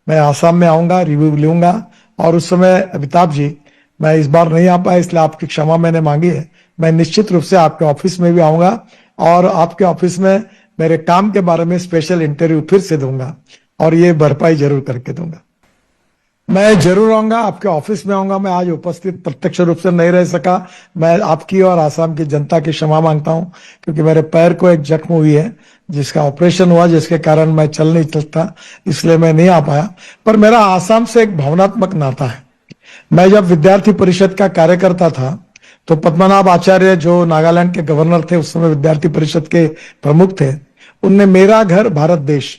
मैं आसाम में आऊंगा, रिव्यू लूंगा। और उस समय अमिताभ जी, मैं इस बार नहीं आ पाया, इसलिए आपकी क्षमा मैंने मांगी है। मैं निश्चित रूप से आपके ऑफिस में भी आऊंगा और आपके ऑफिस में मेरे काम के बारे में स्पेशल इंटरव्यू फिर से दूंगा और ये भरपाई जरूर करके दूंगा। मैं जरूर आऊंगा, आपके ऑफिस में आऊंगा। मैं आज उपस्थित प्रत्यक्ष रूप से नहीं रह सका। मैं आपकी और आसाम की जनता की क्षमा मांगता हूं, क्योंकि मेरे पैर को एक जख्म हुई है जिसका ऑपरेशन हुआ, जिसके कारण मैं चल नहीं सकता, इसलिए मैं नहीं आ पाया। पर मेरा आसाम से एक भावनात्मक नाता है। मैं जब विद्यार्थी परिषद का कार्यकर्ता था तो पद्मनाभ आचार्य, जो नागालैंड के गवर्नर थे, उस समय विद्यार्थी परिषद के प्रमुख थे, उनने मेरा घर भारत देश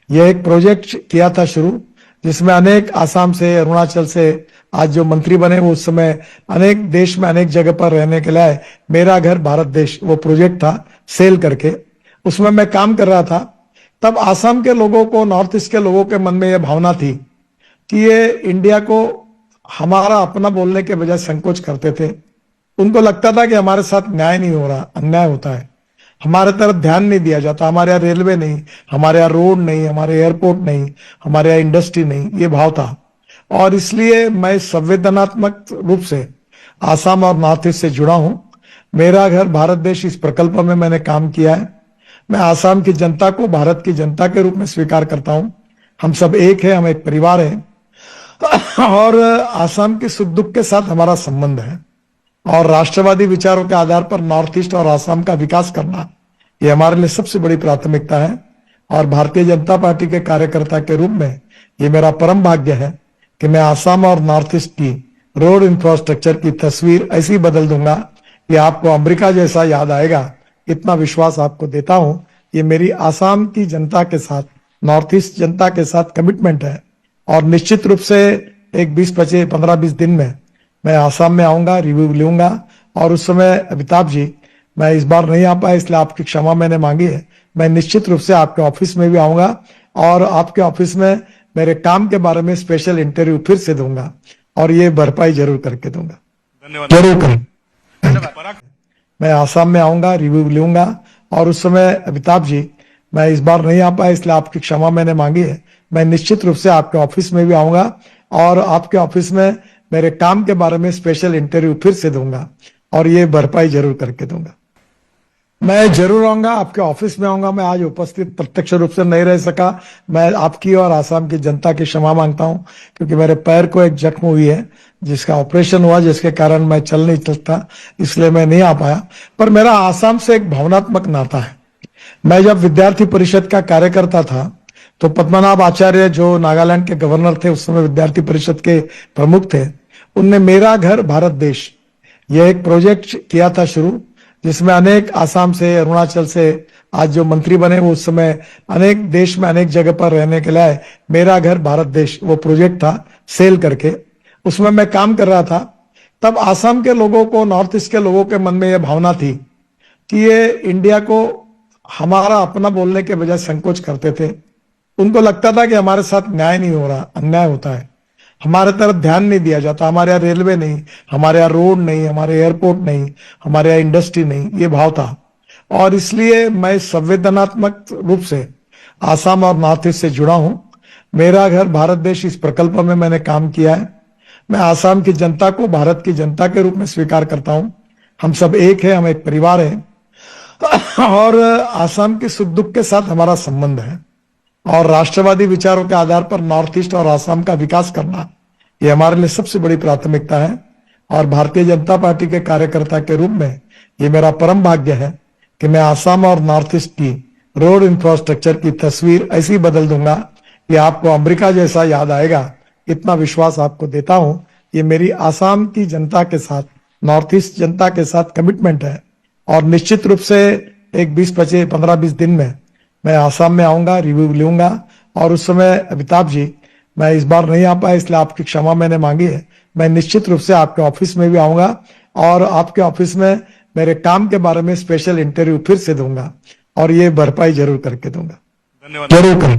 यह एक प्रोजेक्ट किया था शुरू, जिसमें अनेक आसाम से, अरुणाचल से आज जो मंत्री बने वो उस समय अनेक देश में अनेक जगह पर रहने के लिए मेरा घर भारत देश वो प्रोजेक्ट था सेल करके, उसमें मैं काम कर रहा था। तब आसाम के लोगों को, नॉर्थ ईस्ट के लोगों के मन में यह भावना थी कि ये इंडिया को हमारा अपना बोलने के बजाय संकोच करते थे। उनको लगता था कि हमारे साथ न्याय नहीं हो रहा, अन्याय होता है, हमारे तरफ ध्यान नहीं दिया जाता, हमारे यहाँ रेलवे नहीं, हमारे यहाँ रोड नहीं, हमारे एयरपोर्ट नहीं, हमारे यहाँ इंडस्ट्री नहीं, ये भाव था। और इसलिए मैं संवेदनात्मक रूप से आसाम और नॉर्थ ईस्ट से जुड़ा हूं। मेरा घर भारत देश इस प्रकल्प में मैंने काम किया है। मैं आसाम की जनता को भारत की जनता के रूप में स्वीकार करता हूं। हम सब एक है, हम एक परिवार है और आसाम के सुख दुख के साथ हमारा संबंध है। और राष्ट्रवादी विचारों के आधार पर नॉर्थ ईस्ट और आसाम का विकास करना ये हमारे लिए सबसे बड़ी प्राथमिकता है। और भारतीय जनता पार्टी के कार्यकर्ता के रूप में ये मेरा परम भाग्य है कि मैं आसाम और नॉर्थ ईस्ट की रोड इंफ्रास्ट्रक्चर की तस्वीर ऐसी बदल दूंगा कि आपको अमेरिका जैसा याद आएगा। इतना विश्वास आपको देता हूं। ये मेरी आसाम की जनता के साथ, नॉर्थ ईस्ट जनता के साथ कमिटमेंट है। और निश्चित रूप से एक 15-20 दिन में मैं आसाम में आऊंगा, रिव्यू लूंगा। और उस समय अमिताभ जी, मैं इस बार नहीं आ पाया, इसलिए आपकी क्षमा मैंने मांगी है। मैं निश्चित रूप से आपके ऑफिस में भी आऊंगा और आपके ऑफिस में मेरे काम के बारे में स्पेशल इंटरव्यू फिर से दूंगा और ये भरपाई जरूर करके दूंगा। धन्यवाद। जरूर करूं। मैं आसाम में आऊंगा, रिव्यू लूंगा। और उस समय अमिताभ जी, मैं इस बार नहीं आ पाया, इसलिए आपकी क्षमा मैंने मांगी है। मैं निश्चित रूप से आपके ऑफिस में भी आऊंगा और आपके ऑफिस में मेरे काम के बारे में स्पेशल इंटरव्यू फिर से दूंगा और ये भरपाई जरूर करके दूंगा। मैं जरूर आऊंगा, आपके ऑफिस में आऊंगा। मैं आज उपस्थित प्रत्यक्ष रूप से नहीं रह सका। मैं आपकी और आसाम की जनता की क्षमा मांगता हूं, क्योंकि मेरे पैर को एक जख्म हुई है जिसका ऑपरेशन हुआ, जिसके कारण मैं चल नहीं सकता, इसलिए मैं नहीं आ पाया। पर मेरा आसाम से एक भावनात्मक नाता है। मैं जब विद्यार्थी परिषद का कार्यकर्ता था तो पद्मनाभ आचार्य, जो नागालैंड के गवर्नर थे, उस समय विद्यार्थी परिषद के प्रमुख थे, उनने मेरा घर भारत देश यह एक प्रोजेक्ट किया था शुरू, जिसमें अनेक आसाम से, अरुणाचल से आज जो मंत्री बने वो उस समय अनेक देश में अनेक जगह पर रहने के लिए मेरा घर भारत देश वो प्रोजेक्ट था सेल करके, उसमें मैं काम कर रहा था। तब आसाम के लोगों को, नॉर्थ ईस्ट के लोगों के मन में यह भावना थी कि ये इंडिया को हमारा अपना बोलने के बजाय संकोच करते थे। उनको लगता था कि हमारे साथ न्याय नहीं हो रहा, अन्याय होता है, हमारे तरफ ध्यान नहीं दिया जाता, हमारे यहाँ रेलवे नहीं, हमारे यहाँ रोड नहीं, हमारे एयरपोर्ट नहीं, हमारे यहाँ इंडस्ट्री नहीं, ये भाव था। और इसलिए मैं संवेदनात्मक रूप से आसाम और नॉर्थ ईस्ट से जुड़ा हूं। मेरा घर भारत देश इस प्रकल्प में मैंने काम किया है। मैं आसाम की जनता को भारत की जनता के रूप में स्वीकार करता हूं। हम सब एक है, हम एक परिवार है और आसाम के सुख दुख के साथ हमारा संबंध है। और राष्ट्रवादी विचारों के आधार पर नॉर्थ ईस्ट और आसाम का विकास करना ये हमारे लिए सबसे बड़ी प्राथमिकता है। और भारतीय जनता पार्टी के कार्यकर्ता के रूप में ये मेरा परम भाग्य है कि मैं आसाम और नॉर्थ ईस्ट की रोड इंफ्रास्ट्रक्चर की तस्वीर ऐसी बदल दूंगा कि आपको अमेरिका जैसा याद आएगा। इतना विश्वास आपको देता हूं। ये मेरी आसाम की जनता के साथ, नॉर्थ ईस्ट जनता के साथ कमिटमेंट है। और निश्चित रूप से एक 15-20 दिन में मैं आसाम में आऊंगा, रिव्यू लूंगा। और उस समय अमिताभ जी, मैं इस बार नहीं आ पाया, इसलिए आपकी क्षमा मैंने मांगी है। मैं निश्चित रूप से आपके ऑफिस में भी आऊंगा और आपके ऑफिस में मेरे काम के बारे में स्पेशल इंटरव्यू फिर से दूंगा और ये भरपाई जरूर करके दूंगा। धन्यवाद। जरूर करूं।